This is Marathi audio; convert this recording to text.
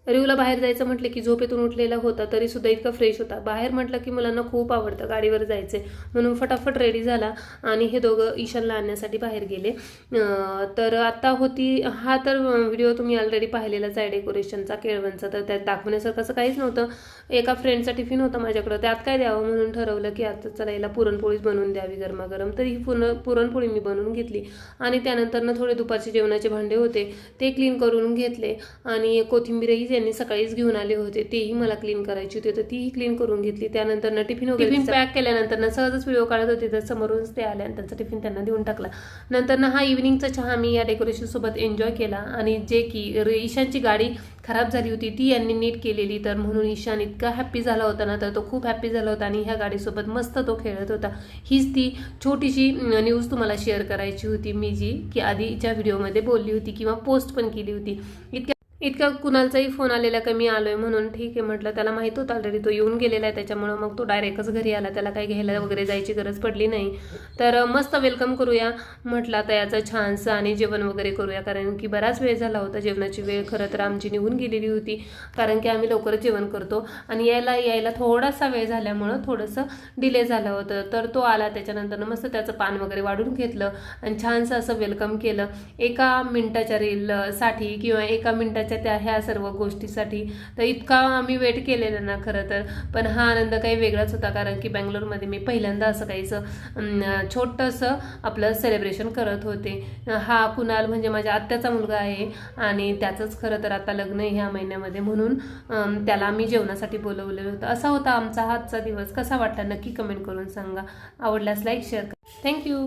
रिवला बाहेर जायचं म्हटलं की झोपेतून उठलेला होता तरी सुद्धा इतका फ्रेश होता. बाहेर म्हटलं की मुलांना खूप आवडतं गाडीवर जायचे, म्हणून फटाफट रेडी झाला आणि हे दोघं ईशानला आणण्यासाठी बाहेर गेले. तर आता होती हा तर व्हिडिओ तुम्ही ऑलरेडी पाहिलेलाच आहे डेकोरेशनचा, केळवणचा. तर त्यात दाखवण्यासारखं असं काहीच नव्हतं. एका फ्रेंडचा टिफिन होता माझ्याकडं, त्यात काय द्यावं म्हणून ठरवलं की आता चला हिला पुरणपोळीच बनवून द्यावी गरमागरम. तर ही पुरणपोळी मी बनवून घेतली आणि त्यानंतर थोडे दुपारचे जेवणाचे भांडे होते ते क्लीन करून घेतले आणि कोथिंबीरही त्यांनी सकाळीच घेऊन आले होते, तेही मला क्लीन करायची होती, तर तीही क्लीन करून घेतली. त्यानंतर टिफिन पॅक केल्यानंतर सहजच व्हिडिओ काढत होते तर समोरूनच ते आले आणि त्यांचा टिफिन त्यांना देऊन टाकला. नंतर हा इव्हिनिंगचा चहा मी या डेकोरेशन सोबत एन्जॉय केला. आणि जे की ईशानची गाडी खराब झाली होती ती यांनी नीट केलेली, तर म्हणून ईशान इतका हॅप्पी झाला होता ना, तर तो खूप हॅप्पी झाला होता आणि ह्या गाडीसोबत मस्त तो खेळत होता. हीच ती छोटीशी न्यूज तुम्हाला शेअर करायची होती मी, जी की आधीच्या व्हिडिओमध्ये बोलली होती किंवा पोस्ट पण केली होती. इतका कुणालचाही फोन आलेला का मी आलोय म्हणून. ठीक आहे म्हटलं, त्याला माहित होतं ऑलरेडी तो येऊन गेलेला आहे, त्याच्यामुळे मग तो डायरेक्टच घरी आला, त्याला काही घ्यायला वगैरे जायची गरज पडली नाही. तर मस्त वेलकम करूया म्हटलं आता याचं छानसं आणि जेवण वगैरे करूया, कारण की बराच वेळ झाला होता. जेवणाची वेळ खरं तर आमची निघून गेलेली होती, कारण की आम्ही लवकरच जेवण करतो आणि यायला थोडासा वेळ झाल्यामुळं थोडंसं डिले झालं होतं. तर तो आला, त्याच्यानंतर मस्त त्याचं पान वगैरे वाढून घेतलं आणि छानसं असं वेलकम केलं. 1 मिनिटाच्या रीलसाठी किंवा 1 मिनिटाच्या त्या ह्या सर्व गोष्टीसाठी तर इतका आम्ही वेट केलेलं ना खरं तर. पण हा आनंद काही वेगळाच होता, कारण की बँगलोरमध्ये मी पहिल्यांदा असं काहीचं छोटंसं आपलं सेलिब्रेशन करत होते. हा कुणाल म्हणजे माझ्या आत्याचा मुलगा आहे आणि त्याचंच खरं तर आता लग्न आहे ह्या महिन्यामध्ये, म्हणून त्याला आम्ही जेवणासाठी बोलवलेलं होतं. असा होता आमचा आजचा दिवस. कसा वाटला नक्की कमेंट करून सांगा. आवडल्यास लाईक शेअर करा. थँक्यू.